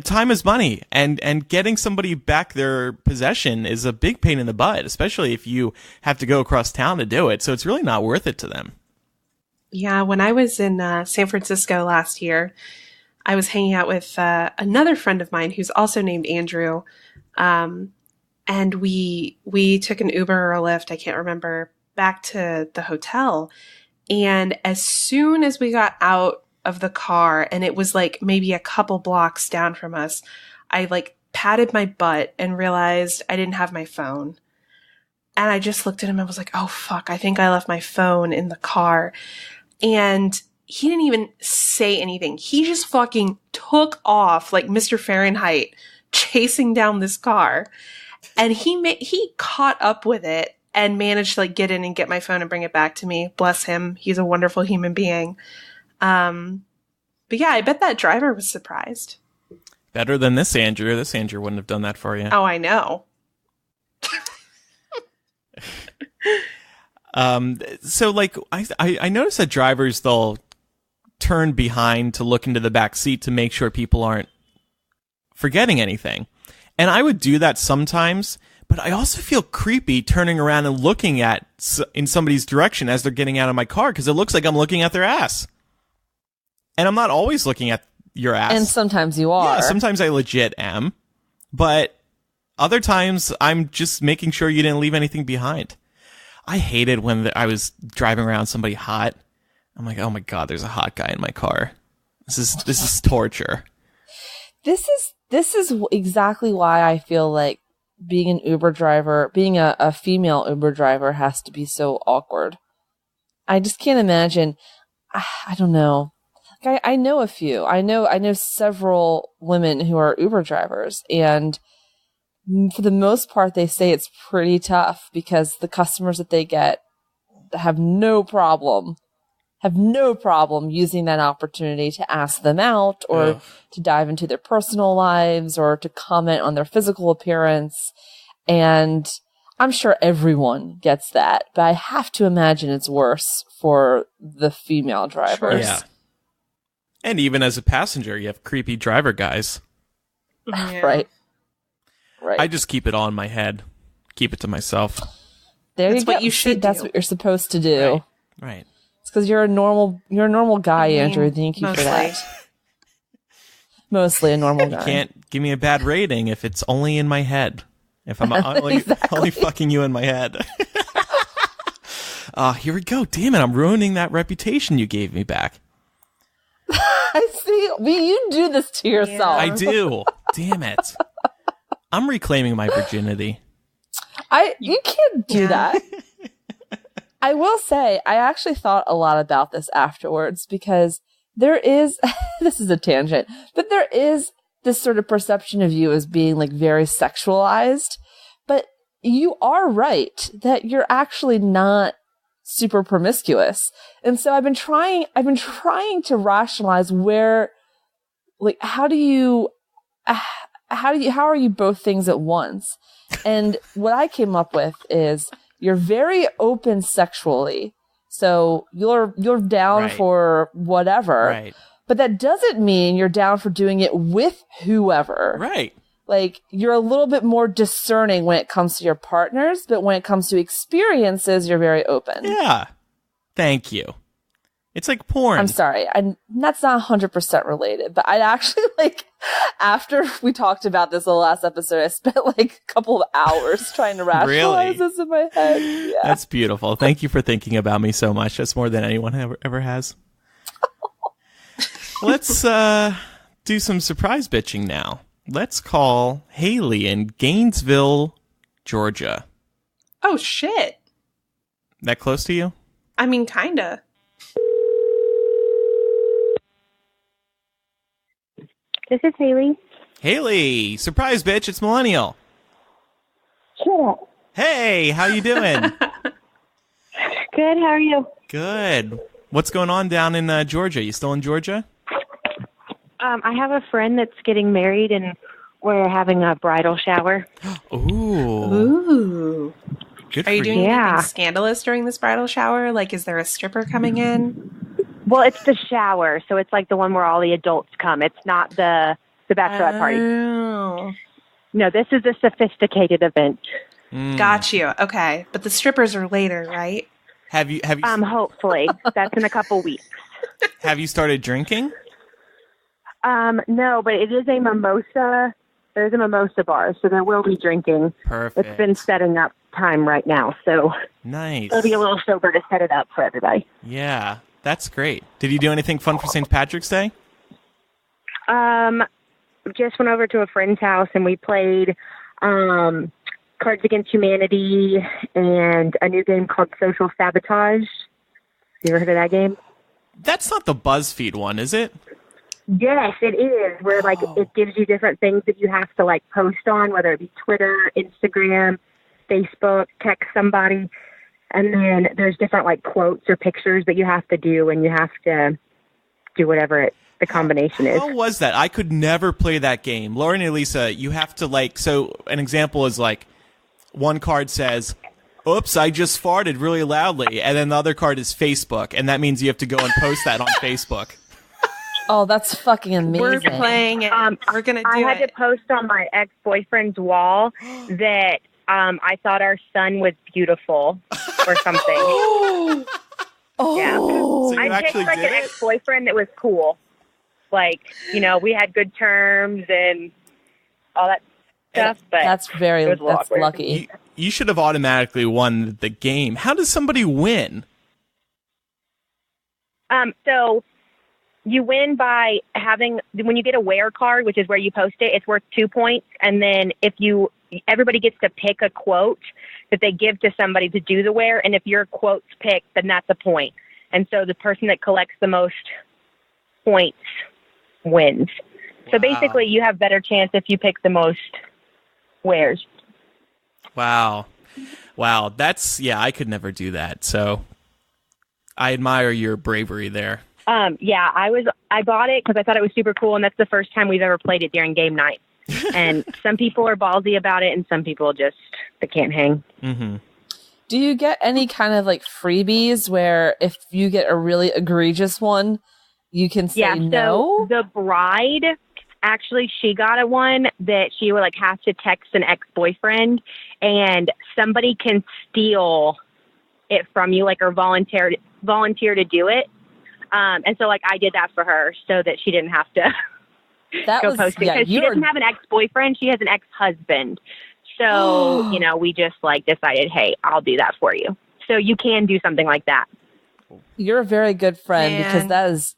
time is money, and getting somebody back their possession is a big pain in the butt, especially if you have to go across town to do it. So it's really not worth it to them. Yeah, when I was in San Francisco last year, I was hanging out with another friend of mine who's also named Andrew, and we took an Uber or a Lyft, I can't remember, back to the hotel. And as soon as we got out of the car, and it was like maybe a couple blocks down from us, I like patted my butt and realized I didn't have my phone. And I just looked at him and was like, oh fuck, I think I left my phone in the car. And he didn't even say anything. He just fucking took off like Mr. Fahrenheit chasing down this car. And he caught up with it and managed to like get in and get my phone and bring it back to me. Bless him. He's a wonderful human being. But yeah, I bet that driver was surprised. Better than this Andrew. This Andrew wouldn't have done that for you. Oh, I know. So like I noticed that drivers, they'll turn behind to look into the back seat to make sure people aren't forgetting anything. And I would do that sometimes, but I also feel creepy turning around and looking in somebody's direction as they're getting out of my car, because it looks like I'm looking at their ass. And I'm not always looking at your ass. And sometimes you are. Yeah, sometimes I legit am. But other times, I'm just making sure you didn't leave anything behind. I hated when I was driving around somebody hot. I'm like, oh my God, there's a hot guy in my car. This is torture. This is exactly why I feel like being an Uber driver, being a female Uber driver has to be so awkward. I just can't imagine. I don't know. I know a few. I know several women who are Uber drivers, and for the most part, they say it's pretty tough because the customers that they get have no problem using that opportunity to ask them out or to dive into their personal lives or to comment on their physical appearance. And I'm sure everyone gets that, but I have to imagine it's worse for the female drivers. Sure. Yeah. And even as a passenger, you have creepy driver guys. Yeah. Right. I just keep it all in my head. Keep it to myself. There That's you go. what you should That's do. what you're supposed to do. Right. It's because you're a normal guy, I mean, Andrew. Thank you mostly. for that. Mostly a normal guy. You can't give me a bad rating if it's only in my head. If I'm only fucking you in my head. Here we go. Damn it, I'm ruining that reputation you gave me back. I see. You do this to yourself. I do. Damn it. I'm reclaiming my virginity. You can't do that. I will say, I actually thought a lot about this afterwards because there is, this is a tangent, but there is this sort of perception of you as being like very sexualized. But you are right that you're actually not super promiscuous. And so I've been trying to rationalize where, like, how are you both things at once? And what I came up with is you're very open sexually. So you're down for whatever. Right. But that doesn't mean you're down for doing it with whoever. Right. Like, you're a little bit more discerning when it comes to your partners, but when it comes to experiences, you're very open. Yeah. Thank you. It's like porn. I'm sorry. That's not 100% related, but I actually, like, after we talked about this in the last episode, I spent like a couple of hours trying to rationalize this in my head. Yeah. That's beautiful. Thank you for thinking about me so much. That's more than anyone ever has. Let's do some surprise bitching now. Let's call Haley in Gainesville, Georgia. Oh, shit. That close to you? I mean, kinda. This is Haley. Haley, surprise bitch, it's Millennial. Shut up. Hey, how you doing? Good, how are you? Good. What's going on down in Georgia? You still in Georgia? I have a friend that's getting married, and we're having a bridal shower. Ooh. Ooh. Good Are you for doing you. anything scandalous during this bridal shower? Like, is there a stripper coming in? Well, it's the shower, so it's like the one where all the adults come. It's not the bachelorette party. Oh. No, this is a sophisticated event. Got you. Okay. But the strippers are later, right? Have you Hopefully. That's in a couple weeks. have you started drinking? No, but it is a mimosa. There's a mimosa bar, so there will be drinking. Perfect. It's been setting up time right now, so Nice. it'll be a little sober to set it up for everybody. Yeah, that's great. Did you do anything fun for St. Patrick's Day? Just went over to a friend's house and we played Cards Against Humanity and a new game called Social Sabotage. You ever heard of that game? That's not the BuzzFeed one, is it? Yes, it is. Where like it gives you different things that you have to like post on, whether it be Twitter, Instagram, Facebook, text somebody, and then there's different like quotes or pictures that you have to do, and you have to do whatever the combination is. How was that? I could never play that game. Lauren and Elisa, you have to like, so an example is like, one card says, oops, I just farted really loudly, and then the other card is Facebook, and that means you have to go and post that on Facebook. Oh, that's fucking amazing. We're playing it. We're going to do I had it. to post on my ex-boyfriend's wall that I thought our son was beautiful or something. Oh, Yeah. So you I actually picked like did an it? ex-boyfriend that was cool. Like, you know, we had good terms and all that stuff, but that's it was awkward. lucky. You should have automatically won the game. How does somebody win? So you win by when you get a wear card, which is where you post it, it's worth 2 points. And then everybody gets to pick a quote that they give to somebody to do the wear. And if your quote's picked, then that's a point. And so the person that collects the most points wins. So basically you have better chance if you pick the most wears. Wow. I could never do that. So I admire your bravery there. Yeah, I bought it because I thought it was super cool, and that's the first time we've ever played it during game night. And some people are ballsy about it, and some people they can't hang. Mm-hmm. Do you get any kind of like freebies where if you get a really egregious one, You can say Yeah, no. so the bride, actually, she got a one that she would like have to text an ex-boyfriend, and somebody can steal it from you, like, or volunteer to do it. And so, like, I did that for her so that she didn't have to go post it. Because she doesn't have an ex-boyfriend. She has an ex-husband. So, you know, we just, like, decided, hey, I'll do that for you. So you can do something like that. You're a very good friend because that is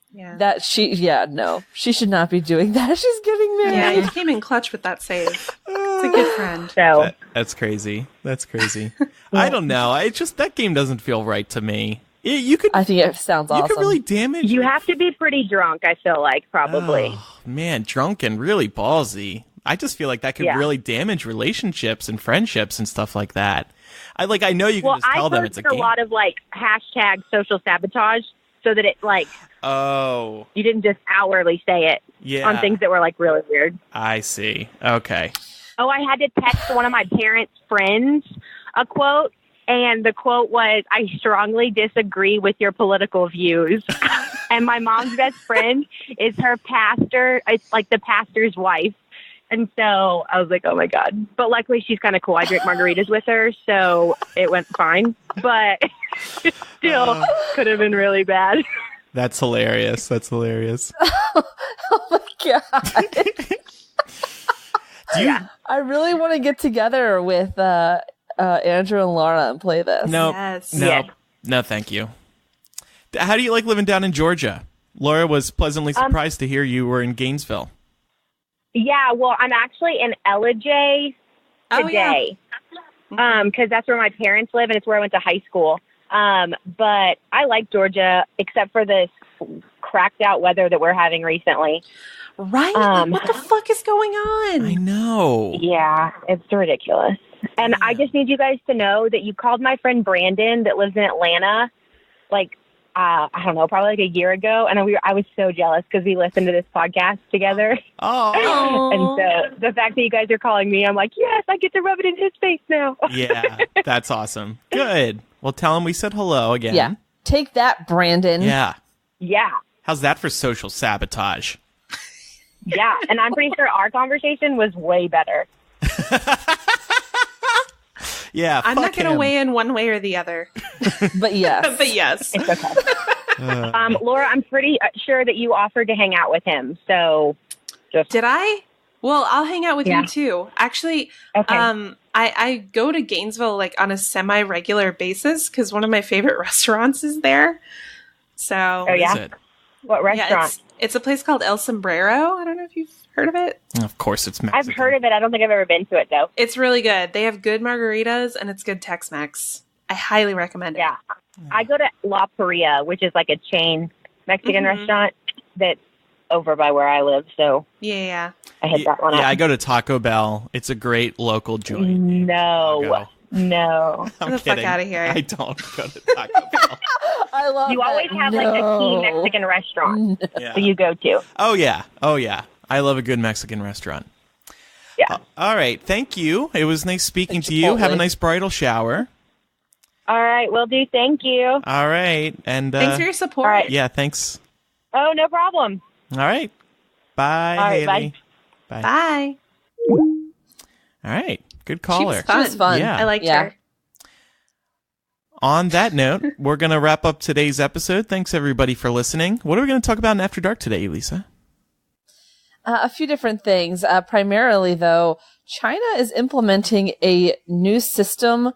she should not be doing that. She's getting married. Yeah, you came in clutch with that save. It's a good friend. So that's crazy. That's crazy. I don't know. That game doesn't feel right to me. I think it sounds awesome. You could really damage. You have to be pretty drunk, I feel like, probably. Oh, man, drunk and really ballsy. I just feel like that could really damage relationships and friendships and stuff like that. I know you can just tell them it's a game. A lot of like hashtag social sabotage so that it like you didn't just outwardly say it on things that were like really weird. I see. Okay. Oh, I had to text one of my parents' friends a quote, and the quote was, "I strongly disagree with your political views." And my mom's best friend is her pastor. It's like the pastor's wife. And so I was like, oh, my God. But luckily, she's kind of cool. I drink margaritas with her, so it went fine. But it still could have been really bad. That's hilarious. That's hilarious. Oh, my God. I really want to get together with Andrew and Laura and play this. No, yes. No, thank you. How do you like living down in Georgia? Laura was pleasantly surprised to hear you were in Gainesville. Yeah, well, I'm actually in Ellijay today because that's where my parents live and it's where I went to high school. But I like Georgia except for this cracked out weather that we're having recently. Right? What the fuck is going on? I know. Yeah, it's ridiculous. And I just need you guys to know that you called my friend Brandon that lives in Atlanta, like, I don't know, probably like a year ago. And I was so jealous because we listened to this podcast together. Oh. And so the fact that you guys are calling me, I'm like, yes, I get to rub it in his face now. Yeah, that's awesome. Good. Well, tell him we said hello again. Yeah. Take that, Brandon. Yeah. Yeah. How's that for social sabotage? Yeah. And I'm pretty sure our conversation was way better. Yeah, I'm not going to weigh in one way or the other. But yes. But yes. It's okay. Laura, I'm pretty sure that you offered to hang out with him. So Did I? Well, I'll hang out with you too. Actually, I go to Gainesville like on a semi-regular basis because one of my favorite restaurants is there. So, what is it? What restaurant? Yeah, it's a place called El Sombrero. I don't know if you've heard of it. Of course, it's Mexican. I've heard of it. I don't think I've ever been to it, though. It's really good. They have good margaritas, and it's good Tex-Mex. I highly recommend it. Yeah. I go to La Paria, which is like a chain Mexican restaurant that's over by where I live. So yeah. I hit that one up. Yeah, I go to Taco Bell. It's a great local joint. No. I'm Get the fuck out of here. I don't go to Taco Bell. I love You always have like a key Mexican restaurant that you go to. Oh, yeah. I love a good Mexican restaurant. Yeah. All right. Thank you. It was nice speaking to you. Have a nice bridal shower. All right. Will do. Thank you. All right. And thanks for your support. All right. Yeah, thanks. Oh, no problem. All right. Bye, all right, Haley. Bye. Bye. All right. Good caller. She was fun. Yeah. I liked her. On that note, we're going to wrap up today's episode. Thanks, everybody, for listening. What are we going to talk about in After Dark today, Lisa? A few different things. Primarily, though, China is implementing a new system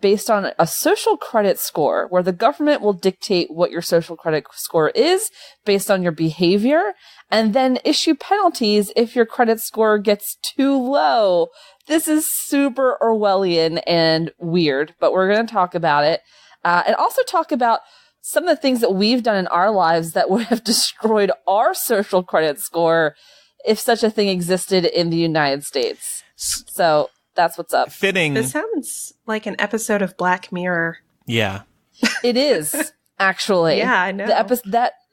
based on a social credit score, where the government will dictate what your social credit score is based on your behavior, and then issue penalties if your credit score gets too low. This is super Orwellian and weird, but we're going to talk about it. And also talk about some of the things that we've done in our lives that would have destroyed our social credit score if such a thing existed in the United States. So that's what's up. Fitting. This sounds like an episode of Black Mirror. Yeah. It is, actually. Yeah, I know.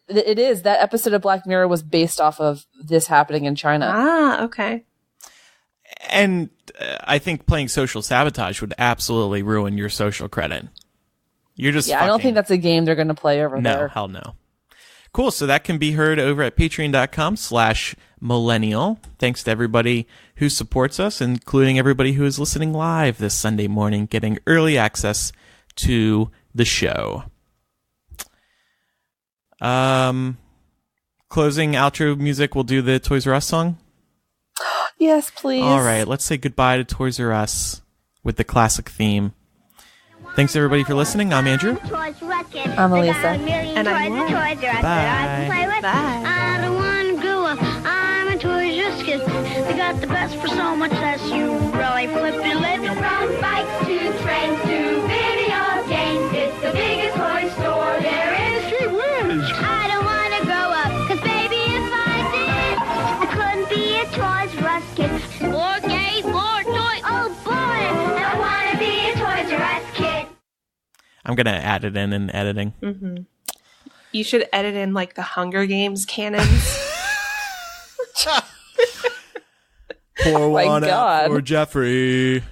It is. That episode of Black Mirror was based off of this happening in China. Ah, okay. And I think playing social sabotage would absolutely ruin your social credit. You're just I don't think that's a game they're going to play over there. No, hell no. Cool. So that can be heard over at patreon.com/millennial. Thanks to everybody who supports us, including everybody who is listening live this Sunday morning, getting early access to the show. Closing outro music, we'll do the Toys R Us song. Yes, please. All right, let's say goodbye to Toys R Us with the classic theme. Thanks everybody for listening. I'm Andrew. I'm Elisa. And I'm Laura. Bye. Bye. I don't want to grow up. I'm a Toys R Us kid. They got the best for so much less. You really flip your lid. From bikes to trains to video games, it's the biggest toy store there is. Gee whiz. I don't want to grow up, 'cause baby, if I did, I couldn't be a Toys R Us kid. More games, more toys. Oh boy, I want to be a Toys R Us kid. I'm going to add it in editing. Mm-hmm. You should edit in like the Hunger Games cannons. Pour my one out God. for Jeffrey.